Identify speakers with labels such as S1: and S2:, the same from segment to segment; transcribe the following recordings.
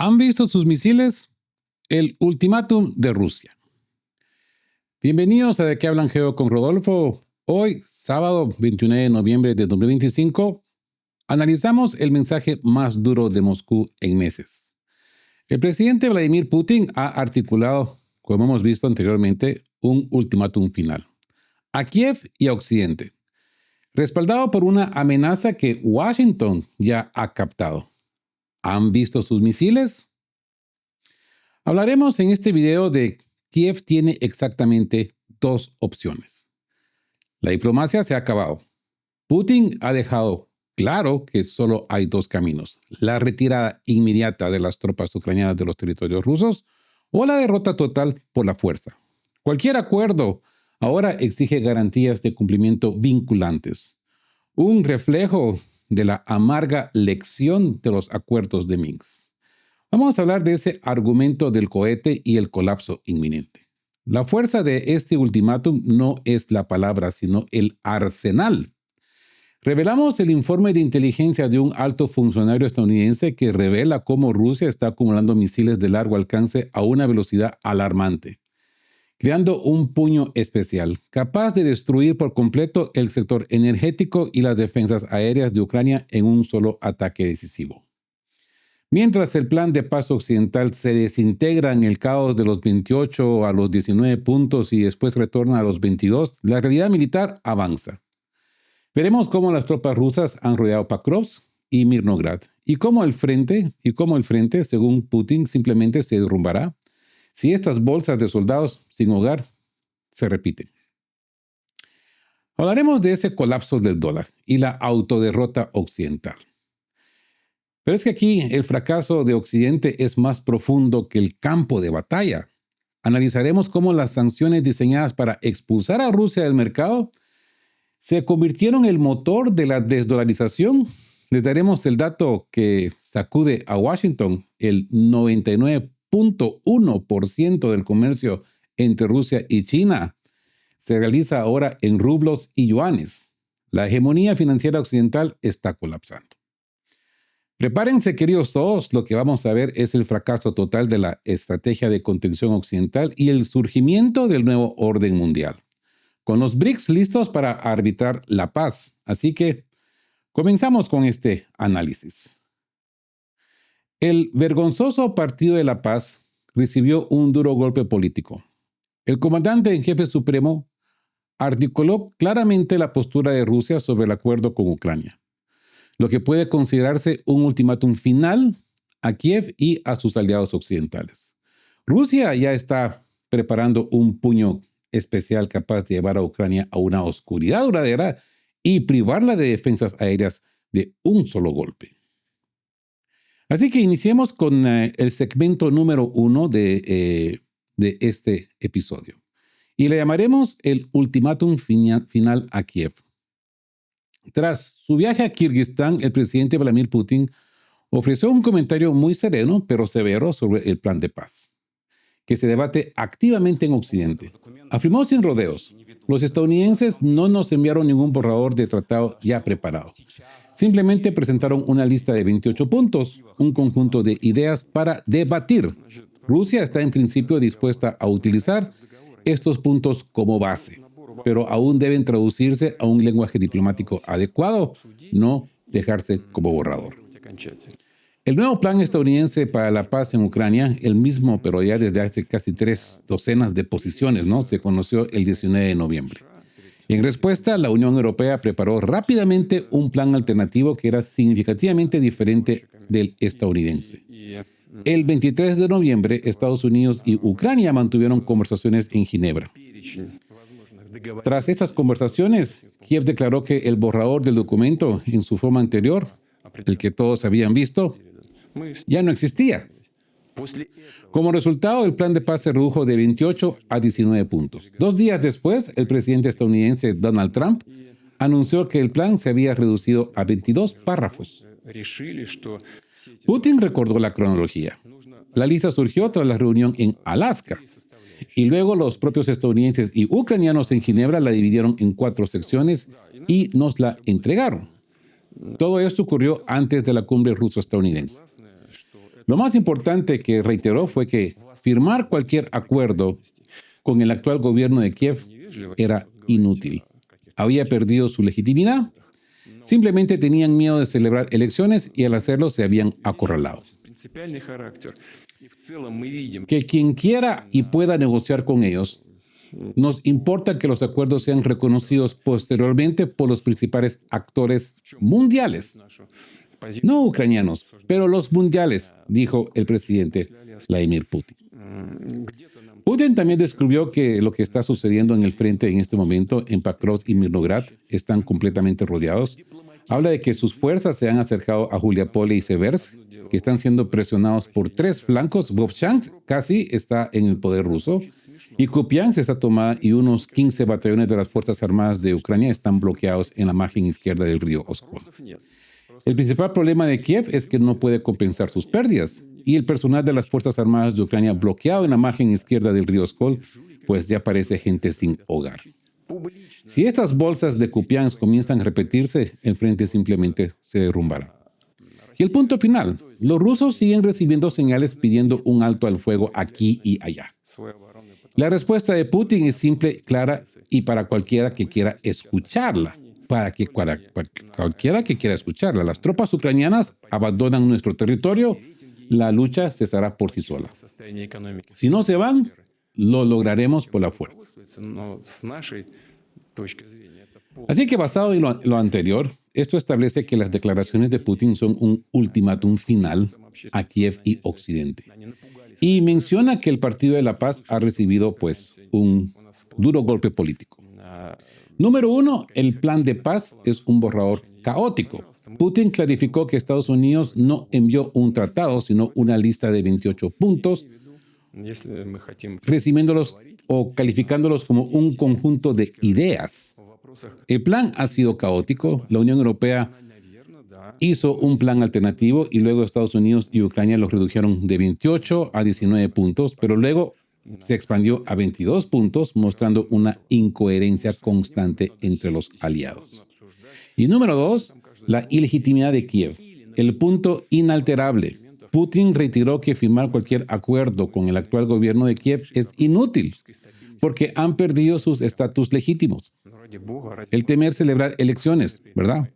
S1: ¿Han visto sus misiles? El ultimátum de Rusia. Bienvenidos a De qué hablan Geo con Rodolfo. Hoy, sábado 29 de noviembre de 2025, analizamos el mensaje más duro de Moscú en meses. El presidente Vladimir Putin ha articulado, como hemos visto anteriormente, un ultimátum final a Kiev y a Occidente, respaldado por una amenaza que Washington ya ha captado. ¿Han visto sus misiles? Hablaremos en este video de Kiev tiene exactamente dos opciones. La diplomacia se ha acabado. Putin ha dejado claro que solo hay dos caminos: la retirada inmediata de las tropas ucranianas de los territorios rusos o la derrota total por la fuerza. Cualquier acuerdo ahora exige garantías de cumplimiento vinculantes, un reflejo de la amarga lección de los acuerdos de Minsk. Vamos a hablar de ese argumento del cohete y el colapso inminente. La fuerza de este ultimátum no es la palabra, sino el arsenal. Revelamos el informe de inteligencia de un alto funcionario estadounidense que revela cómo Rusia está acumulando misiles de largo alcance a una velocidad alarmante, creando un puño especial capaz de destruir por completo el sector energético y las defensas aéreas de Ucrania en un solo ataque decisivo. Mientras el plan de paz occidental se desintegra en el caos de los 28 a los 19 puntos y después retorna a los 22, la realidad militar avanza. Veremos cómo las tropas rusas han rodeado Pakrovsk y Mirnograd y cómo el frente, según Putin, simplemente se derrumbará si estas bolsas de soldados sin hogar se repiten. Hablaremos de ese colapso del dólar y la autoderrota occidental. Pero es que aquí el fracaso de Occidente es más profundo que el campo de batalla. Analizaremos cómo las sanciones diseñadas para expulsar a Rusia del mercado se convirtieron en el motor de la desdolarización. Les daremos el dato que sacude a Washington: el 99.1% del comercio entre Rusia y China se realiza ahora en rublos y yuanes. La hegemonía financiera occidental está colapsando. Prepárense, queridos todos, lo que vamos a ver es el fracaso total de la estrategia de contención occidental y el surgimiento del nuevo orden mundial, con los BRICS listos para arbitrar la paz. Así que comenzamos con este análisis. El vergonzoso Partido de la Paz recibió un duro golpe político. El comandante en jefe supremo articuló claramente la postura de Rusia sobre el acuerdo con Ucrania, lo que puede considerarse un ultimátum final a Kiev y a sus aliados occidentales. Rusia ya está preparando un puño especial capaz de llevar a Ucrania a una oscuridad duradera y privarla de defensas aéreas de un solo golpe. Así que iniciemos con el segmento número 1 de este episodio. Y le llamaremos el ultimátum final a Kiev. Tras su viaje a Kirguistán, el presidente Vladimir Putin ofreció un comentario muy sereno pero severo sobre el plan de paz, que se debate activamente en Occidente. Afirmó sin rodeos: los estadounidenses no nos enviaron ningún borrador de tratado ya preparado. Simplemente presentaron una lista de 28 puntos, un conjunto de ideas para debatir. Rusia está en principio dispuesta a utilizar estos puntos como base, pero aún deben traducirse a un lenguaje diplomático adecuado, no dejarse como borrador. El nuevo plan estadounidense para la paz en Ucrania, el mismo pero ya desde hace casi 3 docenas de posiciones, se conoció el 19 de noviembre. En respuesta, la Unión Europea preparó rápidamente un plan alternativo que era significativamente diferente del estadounidense. El 23 de noviembre, Estados Unidos y Ucrania mantuvieron conversaciones en Ginebra. Tras estas conversaciones, Kiev declaró que el borrador del documento en su forma anterior, el que todos habían visto, ya no existía. Como resultado, el plan de paz se redujo de 28 a 19 puntos. 2 días después, el presidente estadounidense Donald Trump anunció que el plan se había reducido a 22 párrafos. Putin recordó la cronología. La lista surgió tras la reunión en Alaska, y luego los propios estadounidenses y ucranianos en Ginebra la dividieron en 4 secciones y nos la entregaron. Todo esto ocurrió antes de la cumbre ruso-estadounidense. Lo más importante que reiteró fue que firmar cualquier acuerdo con el actual gobierno de Kiev era inútil. Había perdido su legitimidad, simplemente tenían miedo de celebrar elecciones y al hacerlo se habían acorralado. Que quien quiera y pueda negociar con ellos, nos importa que los acuerdos sean reconocidos posteriormente por los principales actores mundiales, no ucranianos, pero los mundiales, dijo el presidente Vladimir Putin. Putin también describió que lo que está sucediendo en el frente en este momento en Pakrovsk y Mirnograd están completamente rodeados. Habla de que sus fuerzas se han acercado a Juliapole y Seversk, que están siendo presionados por tres flancos. Vovchansk casi está en el poder ruso y Kupiansk está tomada y unos 15 batallones de las Fuerzas Armadas de Ucrania están bloqueados en la margen izquierda del río Oskol. El principal problema de Kiev es que no puede compensar sus pérdidas y el personal de las Fuerzas Armadas de Ucrania bloqueado en la margen izquierda del río Oskol, pues ya parece gente sin hogar. Si estas bolsas de Kupiansk comienzan a repetirse, el frente simplemente se derrumbará. Y el punto final, los rusos siguen recibiendo señales pidiendo un alto al fuego aquí y allá. La respuesta de Putin es simple, clara y para cualquiera que quiera escucharla. Para cualquiera que quiera escucharla. Las tropas ucranianas abandonan nuestro territorio, la lucha cesará por sí sola. Si no se van, lo lograremos por la fuerza. Así que basado en lo anterior, esto establece que las declaraciones de Putin son un ultimátum final a Kiev y Occidente. Y menciona que el Partido de la Paz ha recibido, pues, un duro golpe político. Número 1, el plan de paz es un borrador caótico. Putin clarificó que Estados Unidos no envió un tratado, sino una lista de 28 puntos, recibiéndolos o calificándolos como un conjunto de ideas. El plan ha sido caótico. La Unión Europea hizo un plan alternativo y luego Estados Unidos y Ucrania los redujeron de 28 a 19 puntos, pero luego se expandió a 22 puntos, mostrando una incoherencia constante entre los aliados. Y número 2, la ilegitimidad de Kiev. El punto inalterable. Putin reiteró que firmar cualquier acuerdo con el actual gobierno de Kiev es inútil, porque han perdido sus estatus legítimos. El temer celebrar elecciones, ¿verdad?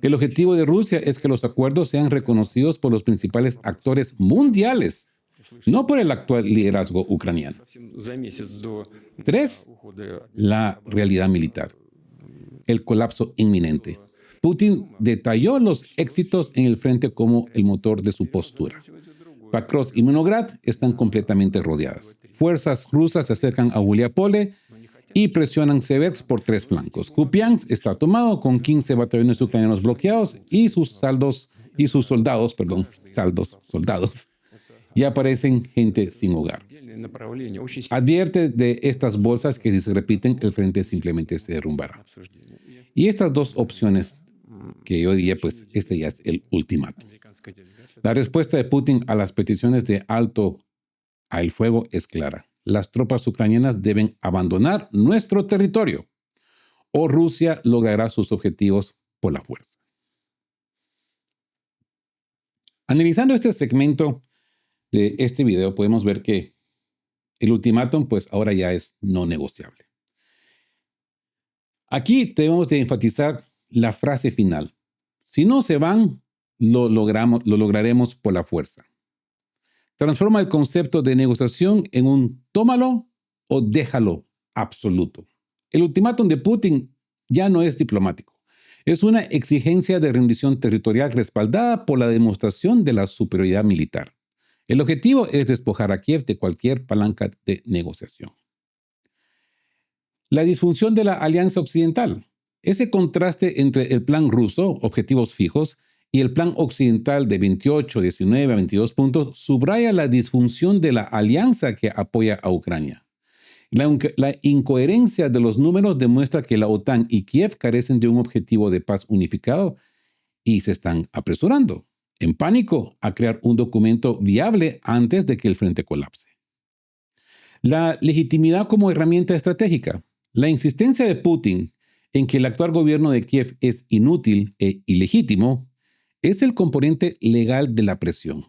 S1: El objetivo de Rusia es que los acuerdos sean reconocidos por los principales actores mundiales, no por el actual liderazgo ucraniano. 3, la realidad militar. El colapso inminente. Putin detalló los éxitos en el frente como el motor de su postura. Pakrovsk y Mirnograd están completamente rodeadas. Fuerzas rusas se acercan a Juliapole y presionan Seversk por tres flancos. Kupiansk está tomado con 15 batallones ucranianos bloqueados y sus soldados, ya aparecen gente sin hogar. Advierte de estas bolsas que si se repiten, el frente simplemente se derrumbará. Y estas dos opciones que yo diría, pues este ya es el ultimátum. La respuesta de Putin a las peticiones de alto al fuego es clara. Las tropas ucranianas deben abandonar nuestro territorio o Rusia logrará sus objetivos por la fuerza. Analizando este segmento de este video, podemos ver que el ultimátum, pues ahora ya es no negociable. Aquí debemos de enfatizar la frase final. Si no se van, lo lograremos por la fuerza. Transforma el concepto de negociación en un tómalo o déjalo absoluto. El ultimátum de Putin ya no es diplomático. Es una exigencia de rendición territorial respaldada por la demostración de la superioridad militar. El objetivo es despojar a Kiev de cualquier palanca de negociación. La disfunción de la Alianza Occidental. Ese contraste entre el plan ruso, objetivos fijos, y el plan occidental de 28, 19 a 22 puntos subraya la disfunción de la alianza que apoya a Ucrania. La incoherencia de los números demuestra que la OTAN y Kiev carecen de un objetivo de paz unificado y se están apresurando, en pánico, a crear un documento viable antes de que el frente colapse. La legitimidad como herramienta estratégica. La insistencia de Putin en que el actual gobierno de Kiev es inútil e ilegítimo es el componente legal de la presión.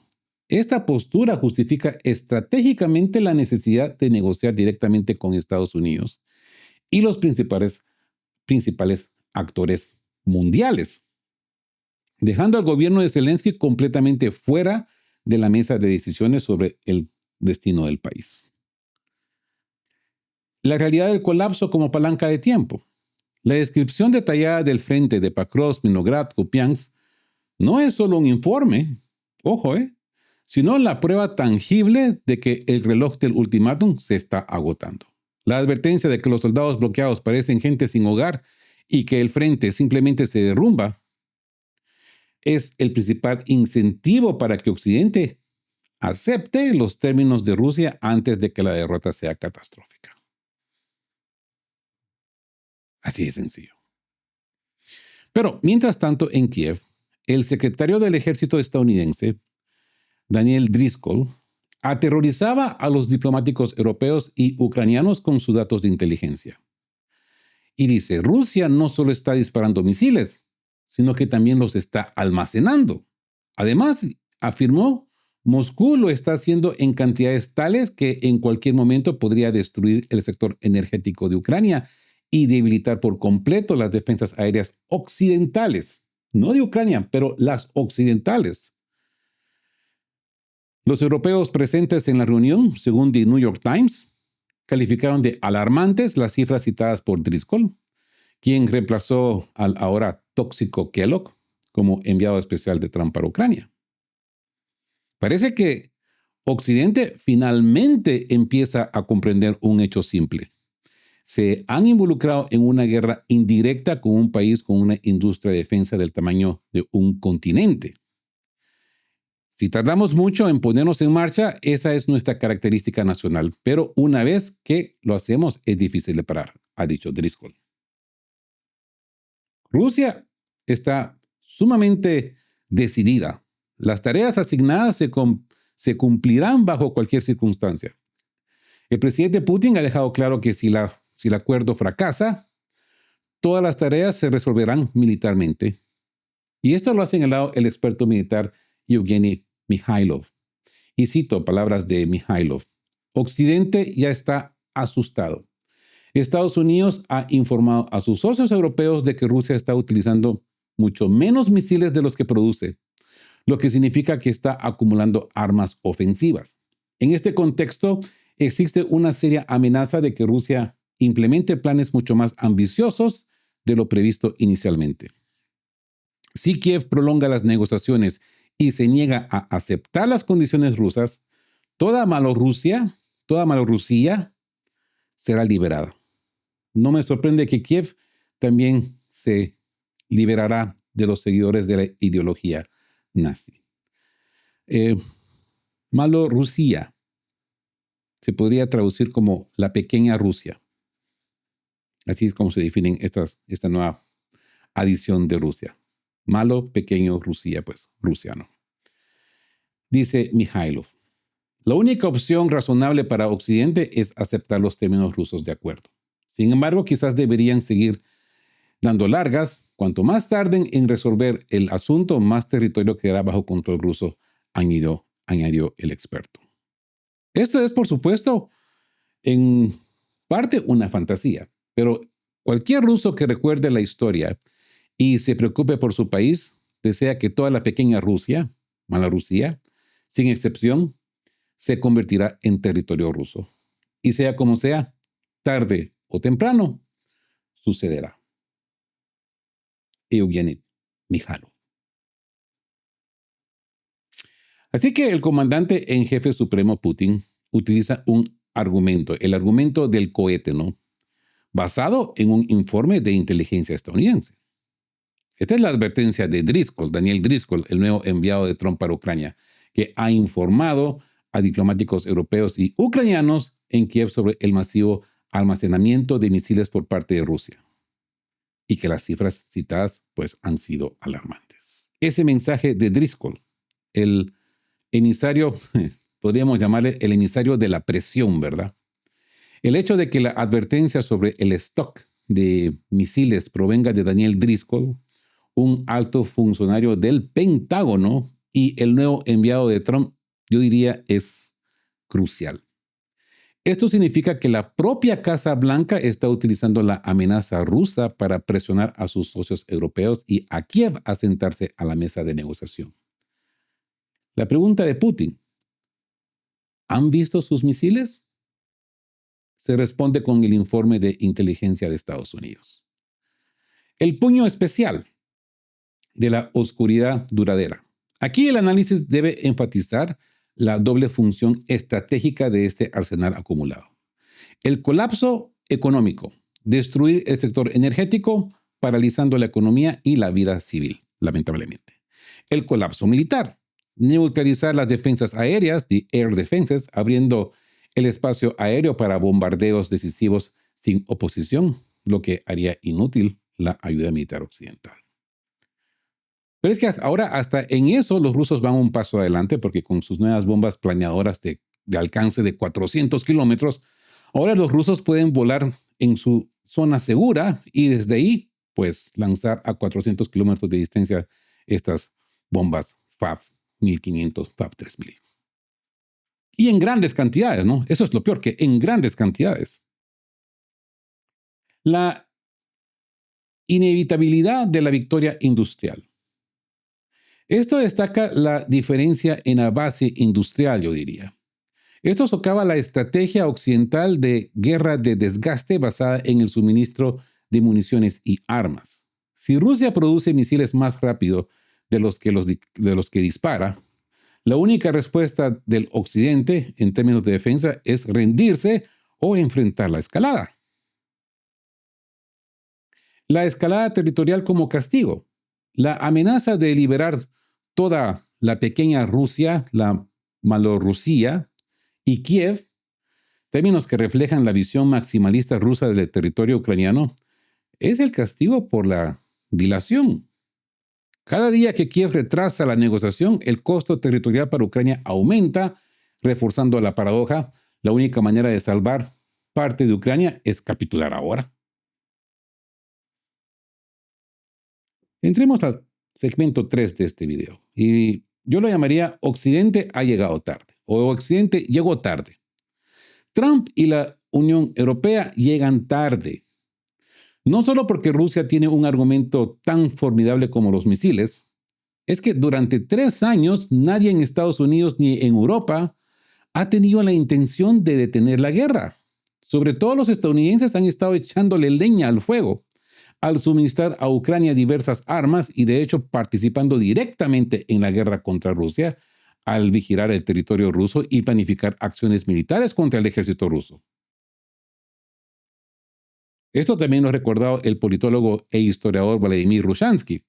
S1: Esta postura justifica estratégicamente la necesidad de negociar directamente con Estados Unidos y los principales actores mundiales, dejando al gobierno de Zelensky completamente fuera de la mesa de decisiones sobre el destino del país. La realidad del colapso como palanca de tiempo. La descripción detallada del frente de Pakrovsk, Vinogradsk, Kupiansk no es solo un informe, ojo, sino la prueba tangible de que el reloj del ultimátum se está agotando. La advertencia de que los soldados bloqueados parecen gente sin hogar y que el frente simplemente se derrumba es el principal incentivo para que Occidente acepte los términos de Rusia antes de que la derrota sea catastrófica. Así de sencillo. Pero, mientras tanto, en Kiev, el secretario del ejército estadounidense, Daniel Driscoll, aterrorizaba a los diplomáticos europeos y ucranianos con sus datos de inteligencia. Y dice, Rusia no solo está disparando misiles, sino que también los está almacenando. Además, afirmó, Moscú lo está haciendo en cantidades tales que en cualquier momento podría destruir el sector energético de Ucrania y debilitar por completo las defensas aéreas occidentales. No de Ucrania, pero las occidentales. Los europeos presentes en la reunión, según The New York Times, calificaron de alarmantes las cifras citadas por Driscoll, quien reemplazó al ahora tóxico Kellogg como enviado especial de Trump para Ucrania. Parece que Occidente finalmente empieza a comprender un hecho simple. Se han involucrado en una guerra indirecta con un país con una industria de defensa del tamaño de un continente. Si tardamos mucho en ponernos en marcha, esa es nuestra característica nacional. Pero una vez que lo hacemos, es difícil de parar, ha dicho Driscoll. Rusia está sumamente decidida. Las tareas asignadas se cumplirán bajo cualquier circunstancia. El presidente Putin ha dejado claro que si el acuerdo fracasa, todas las tareas se resolverán militarmente. Y esto lo ha señalado el experto militar Yevgeny Mikhailov. Y cito palabras de Mikhailov. Occidente ya está asustado. Estados Unidos ha informado a sus socios europeos de que Rusia está utilizando mucho menos misiles de los que produce, lo que significa que está acumulando armas ofensivas. En este contexto, existe una seria amenaza de que Rusia implemente planes mucho más ambiciosos de lo previsto inicialmente. Si Kiev prolonga las negociaciones y se niega a aceptar las condiciones rusas, toda Malorrusia será liberada. No me sorprende que Kiev también se liberará de los seguidores de la ideología nazi. Malorrusia se podría traducir como la pequeña Rusia. Así es como se definen esta nueva adición de Rusia. Malo, pequeño, Rusia, pues rusiano. Dice Mikhailov, la única opción razonable para Occidente es aceptar los términos rusos de acuerdo. Sin embargo, quizás deberían seguir dando largas. Cuanto más tarden en resolver el asunto, más territorio quedará bajo control ruso, añadió el experto. Esto es, por supuesto, en parte una fantasía, pero cualquier ruso que recuerde la historia y se preocupe por su país, desea que toda la pequeña Rusia, Malorrusia, sin excepción, se convertirá en territorio ruso. Y sea como sea, tarde o temprano, sucederá. Yevgeny Mikhailov. Así que el comandante en jefe supremo Putin utiliza un argumento, el argumento del cohete, ¿no? Basado en un informe de inteligencia estadounidense. Esta es la advertencia de Driscoll, Daniel Driscoll, el nuevo enviado de Trump para Ucrania, que ha informado a diplomáticos europeos y ucranianos en Kiev sobre el masivo almacenamiento de misiles por parte de Rusia. Y que las cifras citadas pues han sido alarmantes. Ese mensaje de Driscoll, el emisario, podríamos llamarle el emisario de la presión, ¿verdad? El hecho de que la advertencia sobre el stock de misiles provenga de Daniel Driscoll, un alto funcionario del Pentágono y el nuevo enviado de Trump, yo diría es crucial. Esto significa que la propia Casa Blanca está utilizando la amenaza rusa para presionar a sus socios europeos y a Kiev a sentarse a la mesa de negociación. La pregunta de Putin: ¿han visto sus misiles? Se responde con el informe de inteligencia de Estados Unidos. El puño especial de la oscuridad duradera. Aquí el análisis debe enfatizar la doble función estratégica de este arsenal acumulado. El colapso económico, destruir el sector energético, paralizando la economía y la vida civil, lamentablemente. El colapso militar, neutralizar las defensas aéreas, the air defenses, abriendo el espacio aéreo para bombardeos decisivos sin oposición, lo que haría inútil la ayuda militar occidental. Pero es que ahora hasta en eso los rusos van un paso adelante, porque con sus nuevas bombas planeadoras de alcance de 400 kilómetros, ahora los rusos pueden volar en su zona segura y desde ahí, pues, lanzar a 400 kilómetros de distancia estas bombas FAB 1500, FAB 3000. Y en grandes cantidades, ¿no? Eso es lo peor, que en grandes cantidades. La inevitabilidad de la victoria industrial. Esto destaca la diferencia en la base industrial, yo diría. Esto socava la estrategia occidental de guerra de desgaste basada en el suministro de municiones y armas. Si Rusia produce misiles más rápido de los que dispara, la única respuesta del Occidente en términos de defensa es rendirse o enfrentar la escalada. La escalada territorial como castigo. La amenaza de liberar toda la pequeña Rusia, la Malorrusia y Kiev, términos que reflejan la visión maximalista rusa del territorio ucraniano, es el castigo por la dilación. Cada día que Kiev retrasa la negociación, el costo territorial para Ucrania aumenta, reforzando la paradoja: la única manera de salvar parte de Ucrania es capitular ahora. Entremos al segmento 3 de este video, y yo lo llamaría Occidente ha llegado tarde, o Occidente llegó tarde. Trump y la Unión Europea llegan tarde. No solo porque Rusia tiene un argumento tan formidable como los misiles, es que durante 3 años nadie en Estados Unidos ni en Europa ha tenido la intención de detener la guerra. Sobre todo los estadounidenses han estado echándole leña al fuego al suministrar a Ucrania diversas armas y de hecho participando directamente en la guerra contra Rusia al vigilar el territorio ruso y planificar acciones militares contra el ejército ruso. Esto también lo ha recordado el politólogo e historiador Vladimir Rushansky.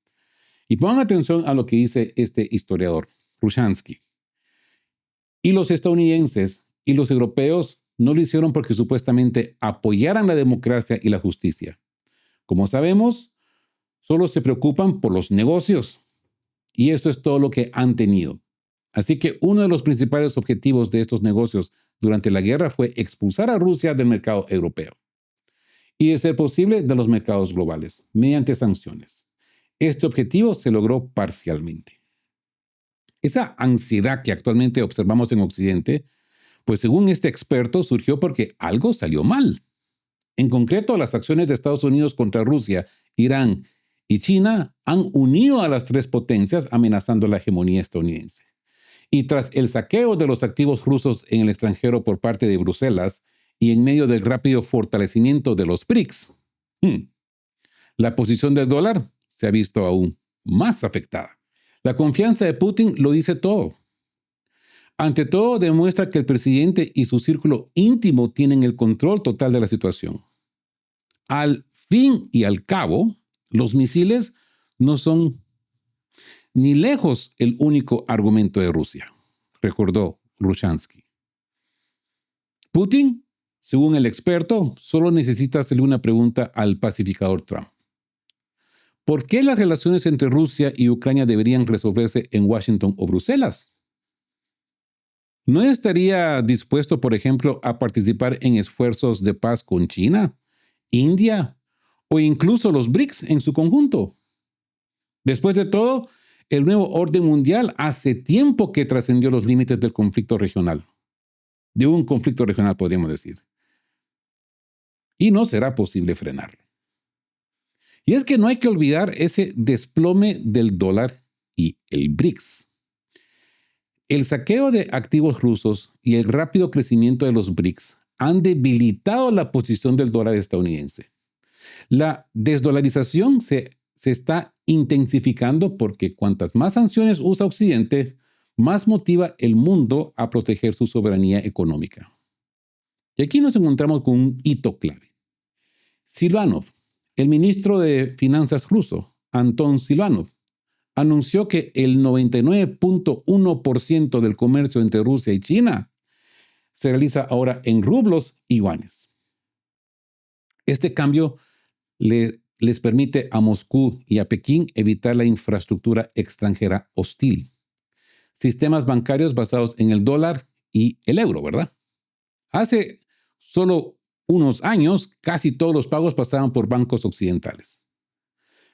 S1: Y pongan atención a lo que dice este historiador, Rushansky. Y los estadounidenses y los europeos no lo hicieron porque supuestamente apoyaran la democracia y la justicia. Como sabemos, solo se preocupan por los negocios. Y eso es todo lo que han tenido. Así que uno de los principales objetivos de estos negocios durante la guerra fue expulsar a Rusia del mercado europeo. Y de ser posible, de los mercados globales, mediante sanciones. Este objetivo se logró parcialmente. Esa ansiedad que actualmente observamos en Occidente, pues según este experto, surgió porque algo salió mal. En concreto, las acciones de Estados Unidos contra Rusia, Irán y China han unido a las 3 potencias amenazando la hegemonía estadounidense. Y tras el saqueo de los activos rusos en el extranjero por parte de Bruselas y en medio del rápido fortalecimiento de los BRICS, la posición del dólar se ha visto aún más afectada. La confianza de Putin lo dice todo. Ante todo, demuestra que el presidente y su círculo íntimo tienen el control total de la situación. Al fin y al cabo, los misiles no son ni lejos el único argumento de Rusia, recordó Rushansky. Putin, según el experto, solo necesita hacerle una pregunta al pacificador Trump. ¿Por qué las relaciones entre Rusia y Ucrania deberían resolverse en Washington o Bruselas? ¿No estaría dispuesto, por ejemplo, a participar en esfuerzos de paz con China, India o incluso los BRICS en su conjunto? Después de todo, El nuevo orden mundial hace tiempo que trascendió los límites del conflicto regional. De un conflicto regional, podríamos decir. Y no será posible frenarlo. Y es que no hay que olvidar ese desplome del dólar y el BRICS. El saqueo de activos rusos y el rápido crecimiento de los BRICS han debilitado la posición del dólar estadounidense. La desdolarización se está intensificando porque cuantas más sanciones usa Occidente, más motiva el mundo a proteger su soberanía económica. Y aquí nos encontramos con un hito clave. Silvanov, el ministro de Finanzas ruso, Anton Silvanov, anunció que el 99.1% del comercio entre Rusia y China se realiza ahora en rublos y yuanes. Este cambio les permite a Moscú y a Pekín evitar la infraestructura extranjera hostil. Sistemas bancarios basados en el dólar y el euro, ¿verdad? Hace solo unos años, casi todos los pagos pasaban por bancos occidentales.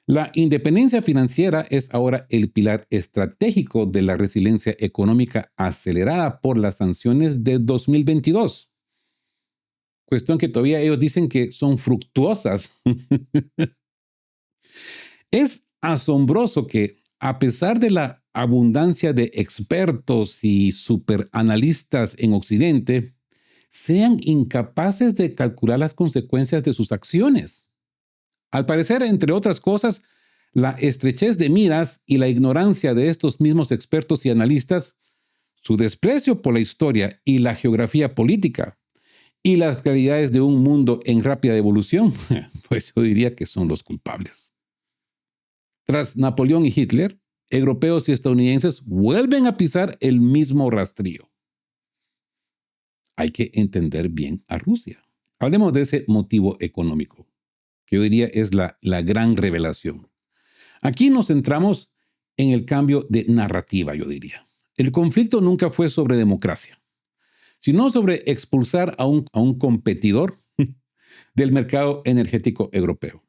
S1: La independencia financiera es ahora el pilar estratégico de la resiliencia económica acelerada por las sanciones de 2022. Cuestión que todavía ellos dicen que son fructuosas. Es asombroso que, a pesar de la abundancia de expertos y superanalistas en Occidente, sean incapaces de calcular las consecuencias de sus acciones. Al parecer, entre otras cosas, la estrechez de miras y la ignorancia de estos mismos expertos y analistas, su desprecio por la historia y la geografía política y las realidades de un mundo en rápida evolución, pues yo diría que son los culpables. Tras Napoleón y Hitler, europeos y estadounidenses vuelven a pisar el mismo rastrillo. Hay que entender bien a Rusia. Hablemos de ese motivo económico, que yo diría es la gran revelación. Aquí nos centramos en el cambio de narrativa, yo diría. El conflicto nunca fue sobre democracia, sino sobre expulsar a un competidor del mercado energético europeo.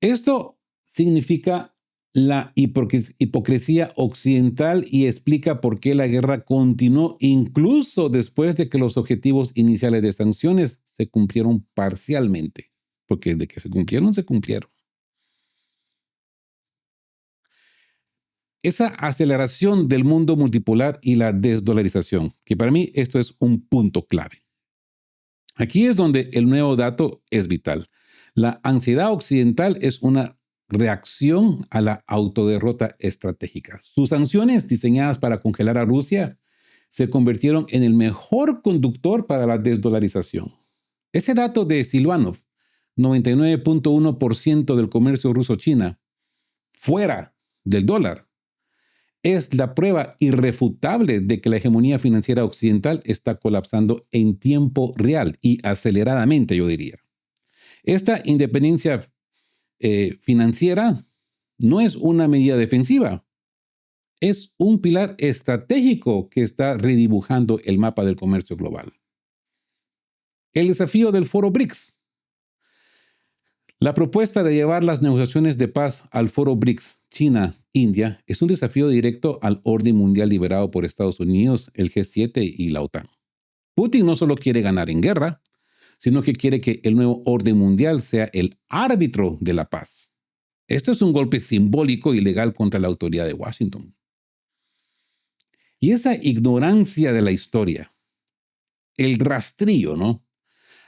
S1: Esto significa la hipocresía occidental y explica por qué la guerra continuó incluso después de que los objetivos iniciales de sanciones se cumplieron parcialmente. Porque de que se cumplieron, se cumplieron. Esa aceleración del mundo multipolar y la desdolarización, que para mí esto es un punto clave. Aquí es donde el nuevo dato es vital. La ansiedad occidental es una reacción a la autoderrota estratégica. Sus sanciones diseñadas para congelar a Rusia se convirtieron en el mejor conductor para la desdolarización. Ese dato de Silvanov, 99.1% del comercio ruso-China fuera del dólar, es la prueba irrefutable de que la hegemonía financiera occidental está colapsando en tiempo real y aceleradamente, yo diría. Esta independencia financiera no es una medida defensiva, es un pilar estratégico que está redibujando el mapa del comercio global. El desafío del Foro BRICS. La propuesta de llevar las negociaciones de paz al Foro BRICS, China, India, es un desafío directo al orden mundial liderado por Estados Unidos, el G7 y la OTAN. Putin no solo quiere ganar en guerra, sino que quiere que el nuevo orden mundial sea el árbitro de la paz. Esto es un golpe simbólico y legal contra la autoridad de Washington. Y esa ignorancia de la historia, el rastrillo, ¿no?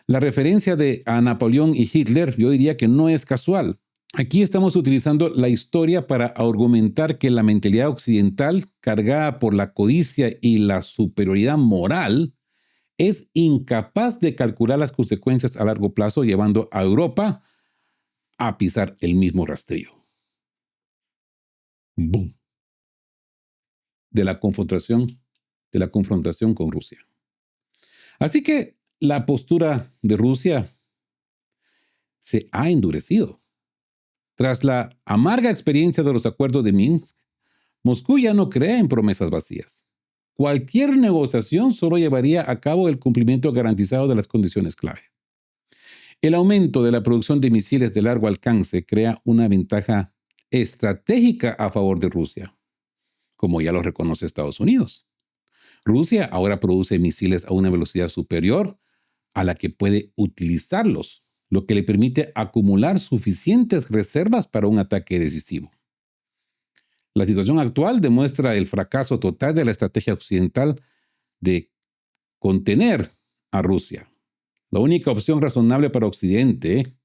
S1: La referencia a Napoleón y Hitler, yo diría que no es casual. Aquí estamos utilizando la historia para argumentar que la mentalidad occidental, cargada por la codicia y la superioridad moral, es incapaz de calcular las consecuencias a largo plazo, llevando a Europa a pisar el mismo rastrillo. ¡Bum! De la confrontación con Rusia. Así que la postura de Rusia se ha endurecido. Tras la amarga experiencia de los acuerdos de Minsk, Moscú ya no cree en promesas vacías. Cualquier negociación solo llevaría a cabo el cumplimiento garantizado de las condiciones clave. El aumento de la producción de misiles de largo alcance crea una ventaja estratégica a favor de Rusia, como ya lo reconoce Estados Unidos. Rusia ahora produce misiles a una velocidad superior a la que puede utilizarlos, lo que le permite acumular suficientes reservas para un ataque decisivo. La situación actual demuestra el fracaso total de la estrategia occidental de contener a Rusia. La única opción razonable para Occidente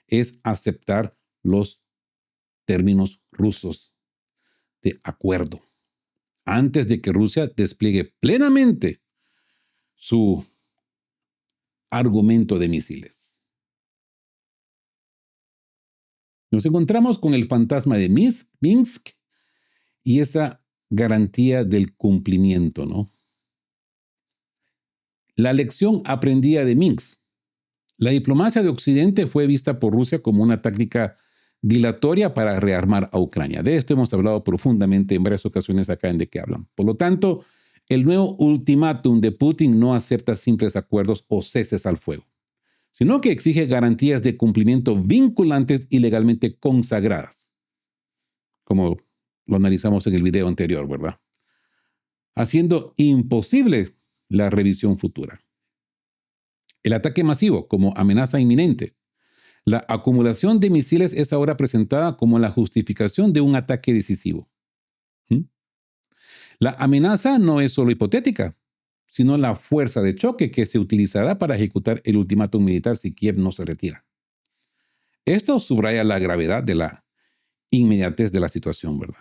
S1: es aceptar los términos rusos de acuerdo antes de que Rusia despliegue plenamente su argumento de misiles. Nos encontramos con el fantasma de Minsk y esa garantía del cumplimiento, ¿no? La lección aprendida de Minsk. La diplomacia de Occidente fue vista por Rusia como una táctica dilatoria para rearmar a Ucrania. De esto hemos hablado profundamente en varias ocasiones acá en De Qué Hablan. Por lo tanto, el nuevo ultimátum de Putin no acepta simples acuerdos o ceses al fuego, sino que exige garantías de cumplimiento vinculantes y legalmente consagradas, como lo analizamos en el video anterior, ¿verdad? Haciendo imposible la revisión futura. El ataque masivo como amenaza inminente. La acumulación de misiles es ahora presentada como la justificación de un ataque decisivo. La amenaza no es solo hipotética, sino la fuerza de choque que se utilizará para ejecutar el ultimátum militar si Kiev no se retira. Esto subraya la gravedad de la inmediatez de la situación, ¿verdad?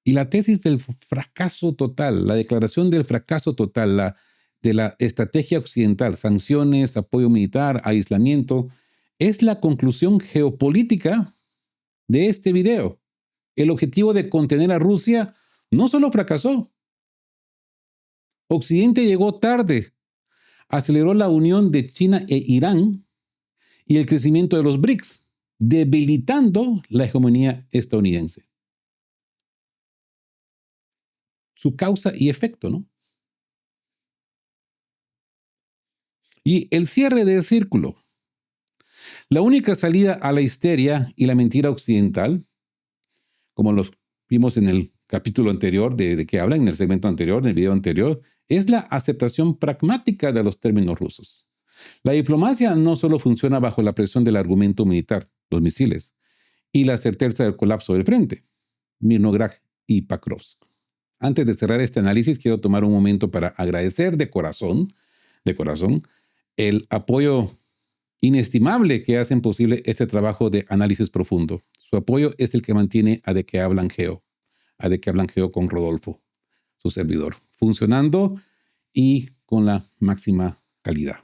S1: Y la tesis del fracaso total, la declaración del fracaso total, de la estrategia occidental, sanciones, apoyo militar, aislamiento, es la conclusión geopolítica de este video. El objetivo de contener a Rusia no solo fracasó. Occidente llegó tarde, aceleró la unión de China e Irán y el crecimiento de los BRICS, debilitando la hegemonía estadounidense. Su causa y efecto, ¿no? Y el cierre del círculo. La única salida a la histeria y la mentira occidental, como los vimos en el capítulo anterior de qué hablan, en el segmento anterior, en el video anterior, es la aceptación pragmática de los términos rusos. La diplomacia no solo funciona bajo la presión del argumento militar, los misiles, y la certeza del colapso del frente, Mirnograd y Pakrovsk. Antes de cerrar este análisis, quiero tomar un momento para agradecer de corazón, el apoyo inestimable que hacen posible este trabajo de análisis profundo. Su apoyo es el que mantiene a De Qué Hablan Geo, con Rodolfo, su servidor, funcionando y con la máxima calidad.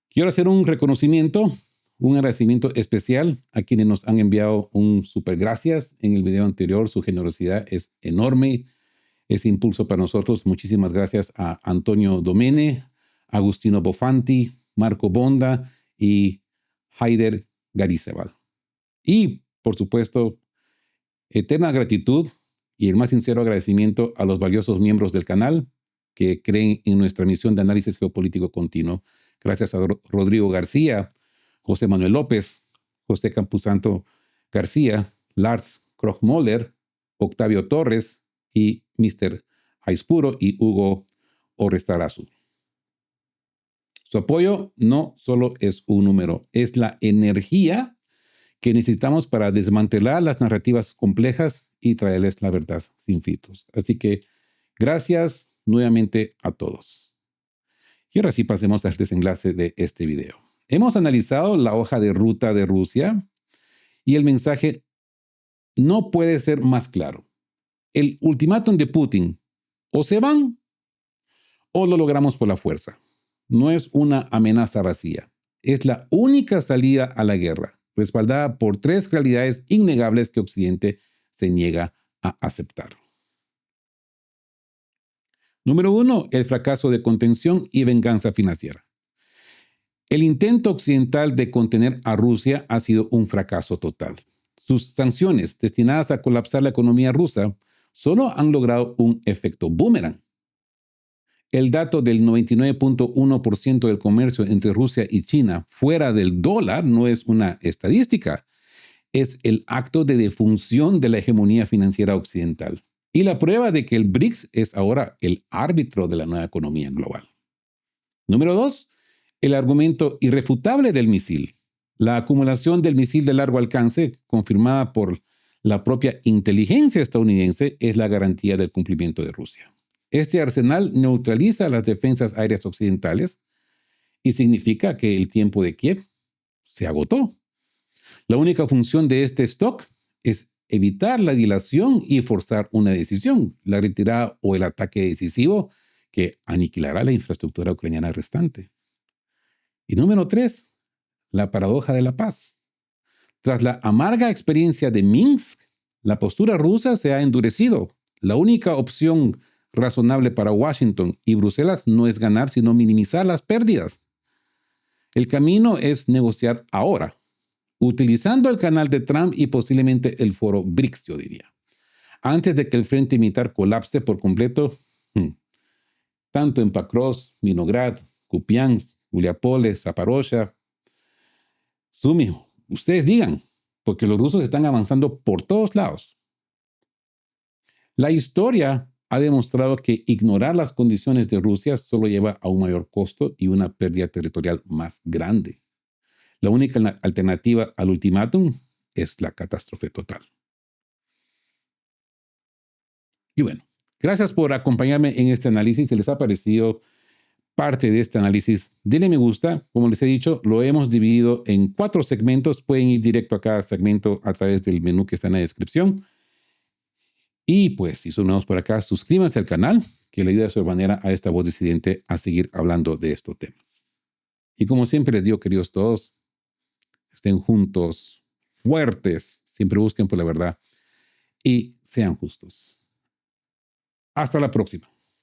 S1: Quiero hacer un agradecimiento especial a quienes nos han enviado un super gracias en el video anterior. Su generosidad es enorme, ese impulso para nosotros. Muchísimas gracias a Antonio Domene, Agustino Bofanti, Marco Bonda y Haider Garizabal. Y, por supuesto, eterna gratitud y el más sincero agradecimiento a los valiosos miembros del canal que creen en nuestra misión de análisis geopolítico continuo. Gracias a Rodrigo García, José Manuel López, José Camposanto García, Lars Krochmoller, Octavio Torres y Mr. Aispuro y Hugo Orrestarazu. Su apoyo no solo es un número, es la energía que necesitamos para desmantelar las narrativas complejas y traerles la verdad sin filtros. Así que gracias nuevamente a todos. Y ahora sí pasemos al desenlace de este video. Hemos analizado la hoja de ruta de Rusia y el mensaje no puede ser más claro. El ultimátum de Putin, o se van o lo logramos por la fuerza. No es una amenaza vacía. Es la única salida a la guerra, respaldada por tres realidades innegables que Occidente se niega a aceptar. Número 1, el fracaso de contención y venganza financiera. El intento occidental de contener a Rusia ha sido un fracaso total. Sus sanciones, destinadas a colapsar la economía rusa, solo han logrado un efecto boomerang. El dato del 99.1% del comercio entre Rusia y China fuera del dólar no es una estadística, es el acto de defunción de la hegemonía financiera occidental y la prueba de que el BRICS es ahora el árbitro de la nueva economía global. Número 2, el argumento irrefutable del misil. La acumulación del misil de largo alcance, confirmada por la propia inteligencia estadounidense, es la garantía del cumplimiento de Rusia. Este arsenal neutraliza las defensas aéreas occidentales y significa que el tiempo de Kiev se agotó. La única función de este stock es evitar la dilación y forzar una decisión, la retirada o el ataque decisivo que aniquilará la infraestructura ucraniana restante. Y número 3, la paradoja de la paz. Tras la amarga experiencia de Minsk, la postura rusa se ha endurecido. La única opción razonable para Washington y Bruselas no es ganar, sino minimizar las pérdidas. El camino es negociar ahora, utilizando el canal de Trump y posiblemente el foro BRICS, yo diría, antes de que el frente militar colapse por completo, tanto en Pakrovsk, Vinograd, Kupiansk, Uliápolis, Zaporozhia. Sumi, ustedes digan, porque los rusos están avanzando por todos lados. La historia ha demostrado que ignorar las condiciones de Rusia solo lleva a un mayor costo y una pérdida territorial más grande. La única alternativa al ultimátum es la catástrofe total. Y bueno, gracias por acompañarme en este análisis. Si les ha parecido parte de este análisis, denle me gusta. Como les he dicho, lo hemos dividido en 4 segmentos. Pueden ir directo a cada segmento a través del menú que está en la descripción. Y pues, si son nuevos por acá, suscríbanse al canal, que le ayuda de su manera a esta voz disidente a seguir hablando de estos temas. Y como siempre les digo, queridos todos, estén juntos, fuertes, siempre busquen por la verdad y sean justos. Hasta la próxima.